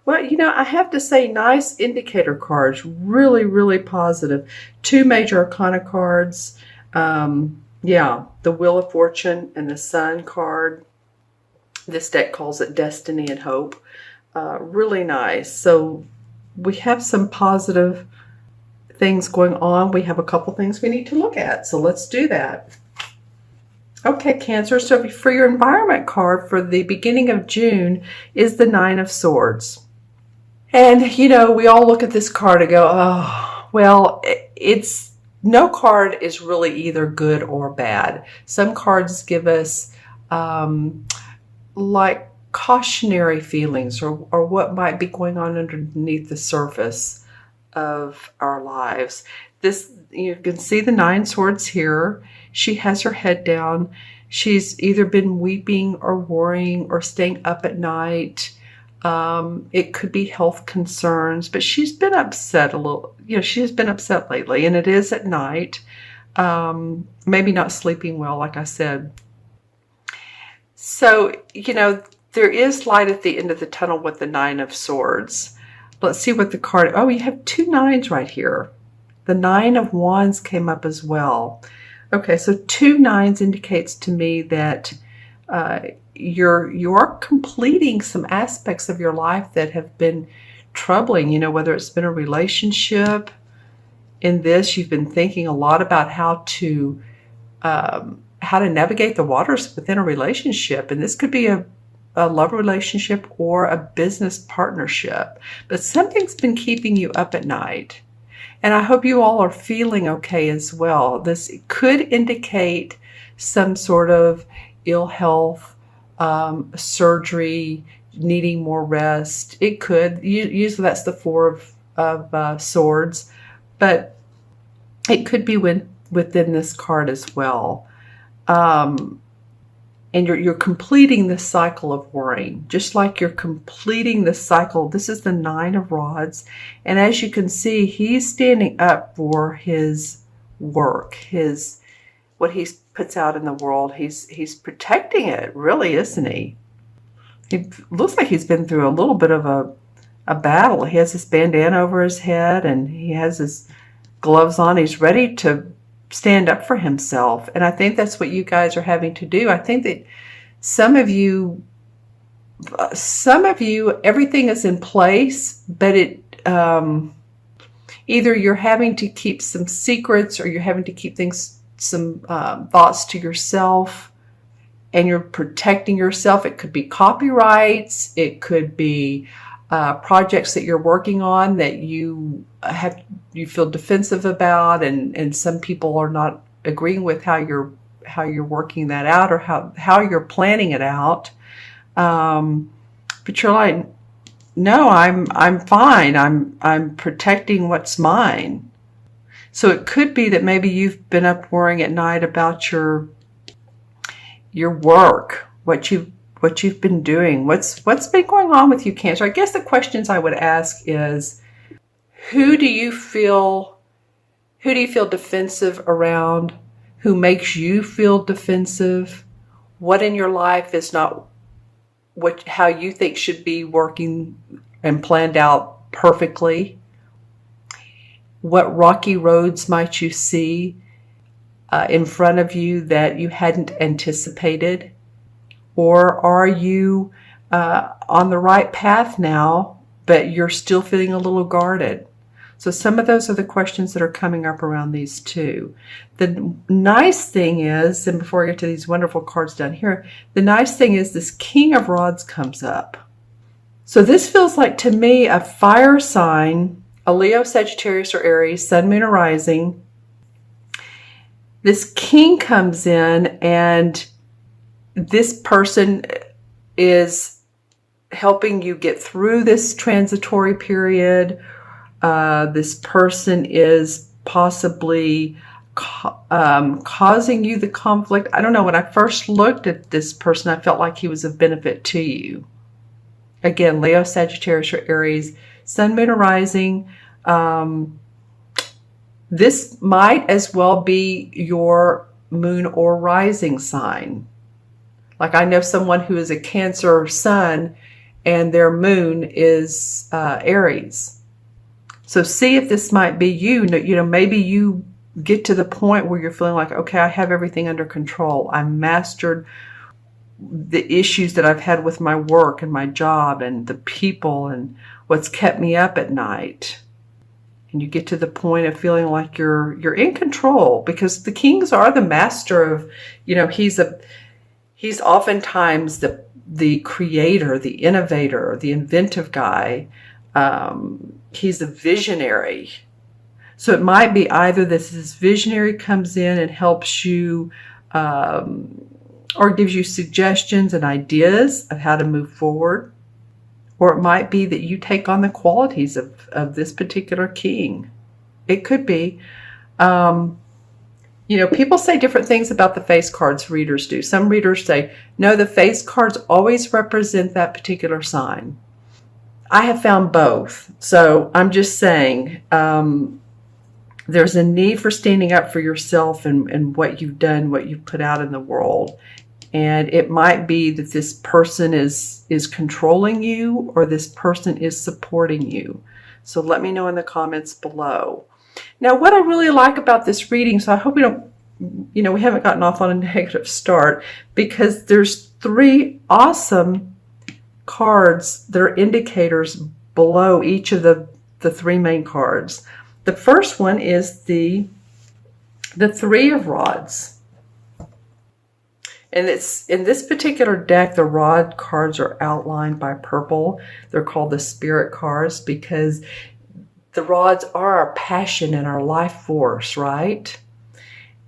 Well, you know, I have to say, nice indicator cards. Really, really positive. Two major arcana cards. Yeah, the Wheel of Fortune and the Sun card. This deck calls it Destiny and Hope. Really nice. So we have some positive things going on. We have a couple things we need to look at. So let's do that. Okay, Cancer. So for your environment card for the beginning of June is the Nine of Swords. And, you know, we all look at this card and go, oh, well, it's no card is really either good or bad. Some cards give us like cautionary feelings or what might be going on underneath the surface of our lives. This, you can see the Nine Swords here. She has her head down. She's either been weeping or worrying or staying up at night. It could be health concerns, but she's been upset a little. You know, she has been upset lately, and it is at night. Maybe not sleeping well, like I said. So, you know, there is light at the end of the tunnel with the Nine of Swords. Let's see what the card... Oh, you have two nines right here. The Nine of Wands came up as well. Okay, so two nines indicates to me that you're completing some aspects of your life that have been troubling, you know, whether it's been a relationship. In this, you've been thinking a lot about how to navigate the waters within a relationship. And this could be a love relationship or a business partnership. But something's been keeping you up at night. And I hope you all are feeling okay as well. This could indicate some sort of ill health, surgery, needing more rest. It could. Usually that's the Four of Swords. But it could be within this card as well. And you're completing the cycle of worrying, just like you're completing the cycle. This is the Nine of Rods. And as you can see, he's standing up for his work, what he puts out in the world. He's protecting it, really, isn't he? It looks like he's been through a little bit of a battle. He has this bandana over his head and he has his gloves on. He's ready to stand up for himself. And I think that's what you guys are having to do. I think that some of you, everything is in place, but either you're having to keep some secrets or you're having to keep some thoughts to yourself, and you're protecting yourself. It could be copyrights. It could be projects that you're working on that you feel defensive about, and some people are not agreeing with how you're working that out or how you're planning it out. But you're like, no, I'm fine. I'm protecting what's mine. So it could be that maybe you've been up worrying at night about your work, what you've been doing, what's been going on with you, Cancer. I guess the questions I would ask is, who do you feel defensive around? Who makes you feel defensive? What in your life is not how you think should be working and planned out perfectly? What rocky roads might you see in front of you that you hadn't anticipated? Or are you on the right path now, but you're still feeling a little guarded? So some of those are the questions that are coming up around these two. The nice thing is, and before I get to these wonderful cards down here, the nice thing is this King of Rods comes up. So this feels like, to me, a fire sign, a Leo, Sagittarius, or Aries, Sun, Moon, or Rising. This King comes in, and this person is helping you get through this transitory period. This person is possibly causing you the conflict. I don't know. When I first looked at this person, I felt like he was of benefit to you. Again, Leo, Sagittarius, or Aries, Sun, Moon, or Rising. This might as well be your moon or rising sign. Like, I know someone who is a Cancer Sun and their moon is Aries. So see if this might be you. You know, maybe you get to the point where you're feeling like, okay, I have everything under control. I mastered the issues that I've had with my work and my job and the people and what's kept me up at night. And you get to the point of feeling like you're in control, because the kings are the master of, you know, he's oftentimes the creator, the innovator, the inventive guy. He's a visionary. So it might be either this visionary comes in and helps you, or gives you suggestions and ideas of how to move forward. Or it might be that you take on the qualities of this particular king. It could be. You know, people say different things about the face cards, readers do. Some readers say, no, the face cards always represent that particular sign. I have found both. So I'm just saying, there's a need for standing up for yourself and what you've done, what you've put out in the world. And it might be that this person is controlling you, or this person is supporting you. So let me know in the comments below. Now, what I really like about this reading, so I hope we don't, you know, we haven't gotten off on a negative start, because there's 3 awesome cards that are indicators below each of the 3 main cards. The first one is the 3 of Rods. And it's in this particular deck, the rod cards are outlined by purple. They're called the spirit cards because the rods are our passion and our life force, right?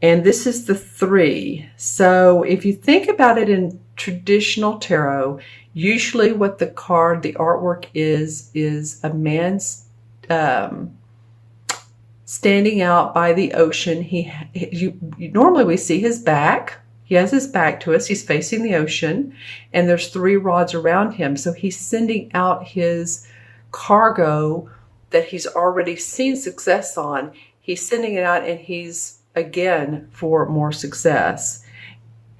And this is the 3. So if you think about it in traditional tarot, usually what the artwork is a man standing out by the ocean. Normally we see his back. He has his back to us. He's facing the ocean, and there's 3 rods around him. So he's sending out his cargo that he's already seen success on. He's sending it out, and he's, again, for more success.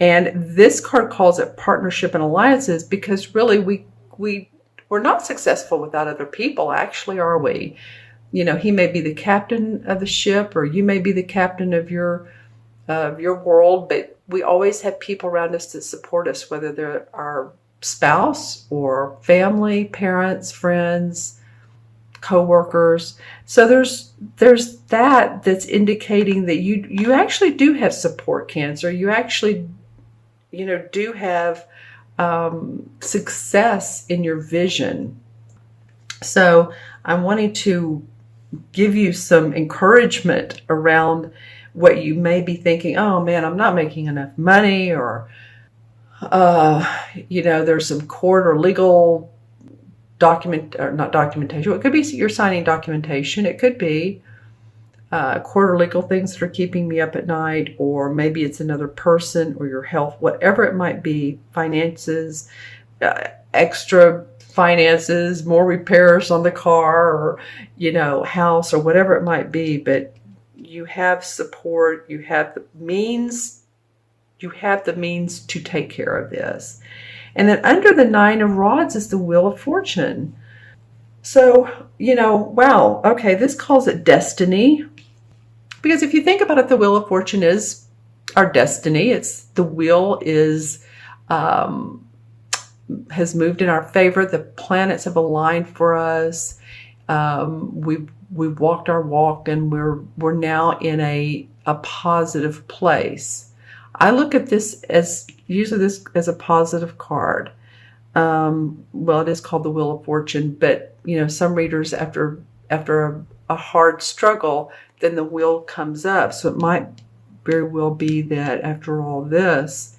And this card calls it partnership and alliances, because really we're not successful without other people, actually, are we? You know, he may be the captain of the ship, or you may be the captain of your world, but we always have people around us that support us, whether they're our spouse or family, parents, friends, co-workers. So there's that's indicating that you actually do have support, Cancer. You actually, you know, do have success in your vision. So I'm wanting to give you some encouragement around what you may be thinking. Oh man, I'm not making enough money, or you know, there's some court or legal not documentation. It could be you're signing documentation. It could be court or legal things that are keeping me up at night, or maybe it's another person or your health, whatever it might be, finances, extra finances, more repairs on the car, or, you know, house, or whatever it might be. But you have support, you have the means to take care of this. And then under the 9 of Rods is the Wheel of Fortune. So, you know, wow, okay, this calls it destiny. Because if you think about it, the Wheel of Fortune is our destiny. The wheel is has moved in our favor. The planets have aligned for us. We've walked our walk, and we're now in a positive place. I look at this as a positive card. Well, it is called the Wheel of Fortune, but you know, some readers after a hard struggle, then the wheel comes up. So it might very well be that after all this,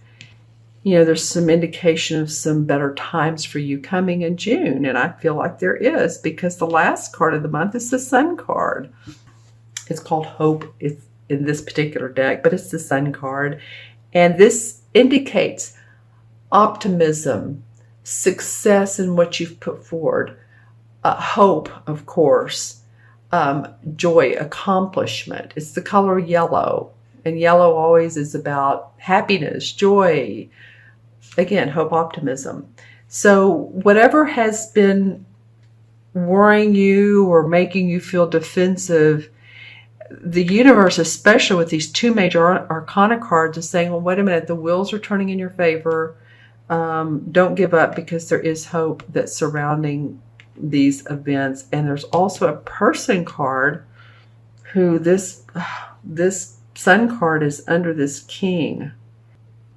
you know, there's some indication of some better times for you coming in June. And I feel like there is, because the last card of the month is the Sun card. It's called Hope. It's in this particular deck, but it's the Sun card. And this indicates optimism, success in what you've put forward, hope, of course, joy, accomplishment. It's the color yellow. And yellow always is about happiness, joy, again, hope, optimism. So whatever has been worrying you or making you feel defensive, the universe, especially with these two major arcana cards, is saying, well, wait a minute, the wheels are turning in your favor. Don't give up, because there is hope that's surrounding these events. And there's also a person card who this sun card is under this king.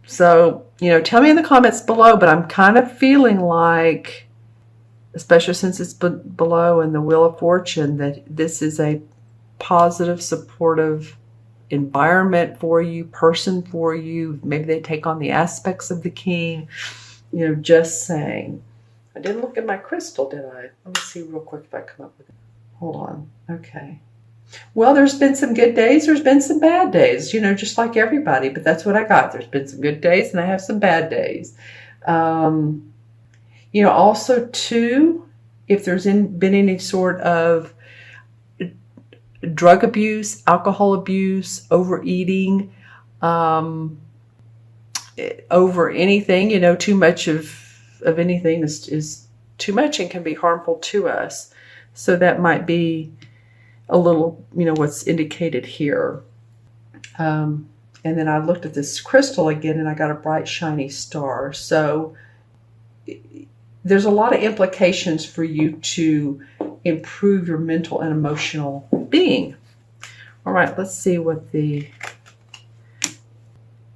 So, tell me in the comments below, but I'm kind of feeling like, especially since it's below in the Wheel of Fortune, that this is a positive, supportive environment for you, person for you. Maybe they take on the aspects of the king. Just saying. I didn't look at my crystal, did I? Let me see real quick if I come up with it. Hold on. Okay. Well, there's been some good days. There's been some bad days, just like everybody. But that's what I got. There's been some good days and I have some bad days. Also, too, if there's been any sort of drug abuse, alcohol abuse, overeating, over anything, too much of anything is too much and can be harmful to us. So that might be a little, what's indicated here. And then I looked at this crystal again and I got a bright, shiny star. So there's a lot of implications for you to improve your mental and emotional being. All right, let's see what the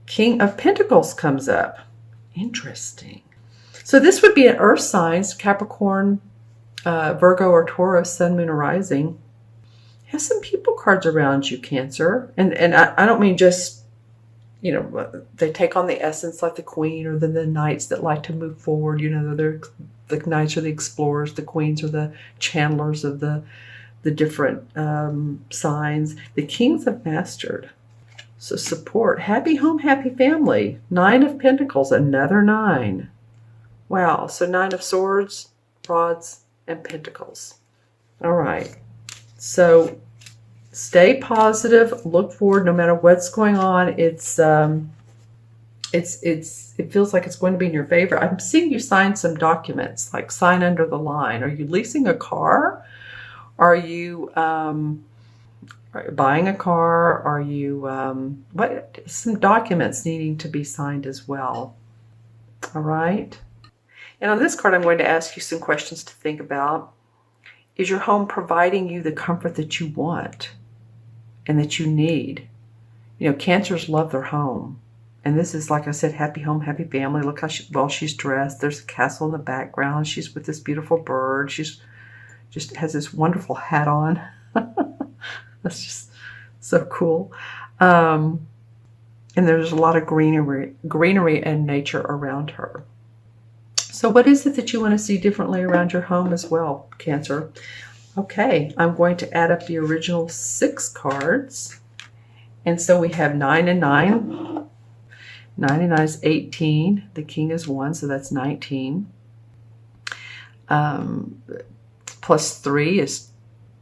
King of Pentacles comes up. Interesting. So this would be an earth signs, Capricorn, Virgo, or Taurus, sun, moon, or rising. Has some people cards around you, Cancer. And I don't mean just, they take on the essence like the Queen, or the knights that like to move forward. They're the knights are the explorers, the queens are the channelers of the different signs. The kings have mastered. So support, happy home, happy family. 9 of Pentacles, another 9. Wow, so 9 of Swords, Rods, and Pentacles. All right. So stay positive, look forward no matter what's going on. It feels like it's going to be in your favor. I'm seeing you sign some documents, like sign under the line. Are you leasing a car? Are you buying a car? Are you some documents needing to be signed as well? All right. And on this card, I'm going to ask you some questions to think about. Is your home providing you the comfort that you want and that you need? Cancers love their home. And this is, like I said, happy home, happy family. Look how well she's dressed. There's a castle in the background. She's with this beautiful bird. She's just has this wonderful hat on. That's just so cool. And there's a lot of greenery and nature around her. So what is it that you want to see differently around your home as well, Cancer? Okay, I'm going to add up the original 6 cards. And so we have 9 and 9. 9 and 9 is 18. The king is 1, so that's 19. Plus 3 is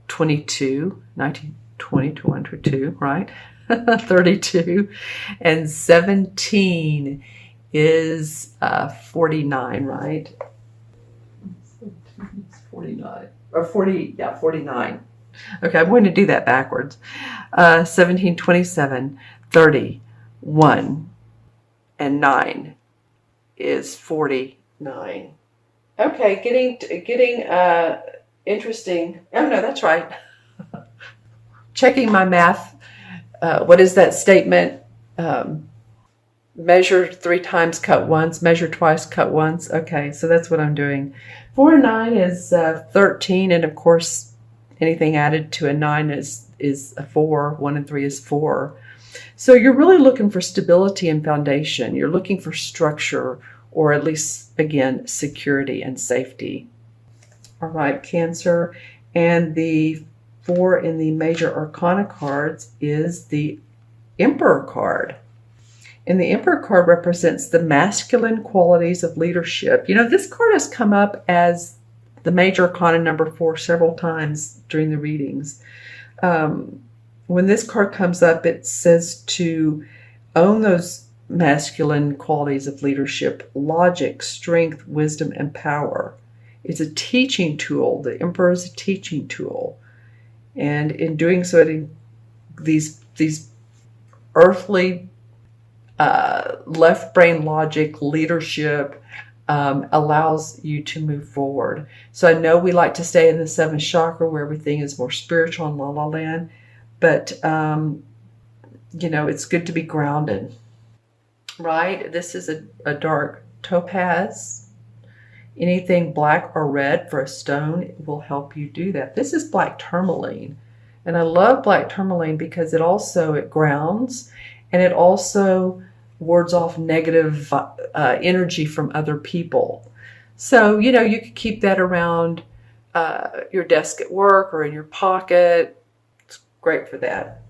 22. 19, 20, 202, right? 32. And 17 is 49, right? 49. Or 40, yeah, 49. Okay, I'm going to do that backwards. 17, 27, 30, 1, and 9 is 49. Okay, getting interesting. Oh, no, that's right. Checking my math. What is that statement? Measure 3 times, cut once. Measure twice, cut once. Okay, so that's what I'm doing. 4 and 9 is 13, and of course, anything added to a 9 is a 4. 1 and 3 is 4. So you're really looking for stability and foundation. You're looking for structure, or at least, again, security and safety. All right, Cancer. And the 4 in the major arcana cards is the Emperor card. And the Emperor card represents the masculine qualities of leadership. This card has come up as the major arcana number 4 several times during the readings. When this card comes up, it says to own those masculine qualities of leadership: logic, strength, wisdom, and power. It's a teaching tool. The Emperor is a teaching tool. And in doing so, these earthly left brain logic leadership allows you to move forward. So I know we like to stay in the seventh chakra where everything is more spiritual and la la land, but you know, it's good to be grounded, right? This is a dark topaz. Anything black or red for a stone will help you do that. This is black tourmaline. And I love black tourmaline because it grounds, and it also wards off negative energy from other people. So, you know, you could keep that around your desk at work or in your pocket. It's great for that.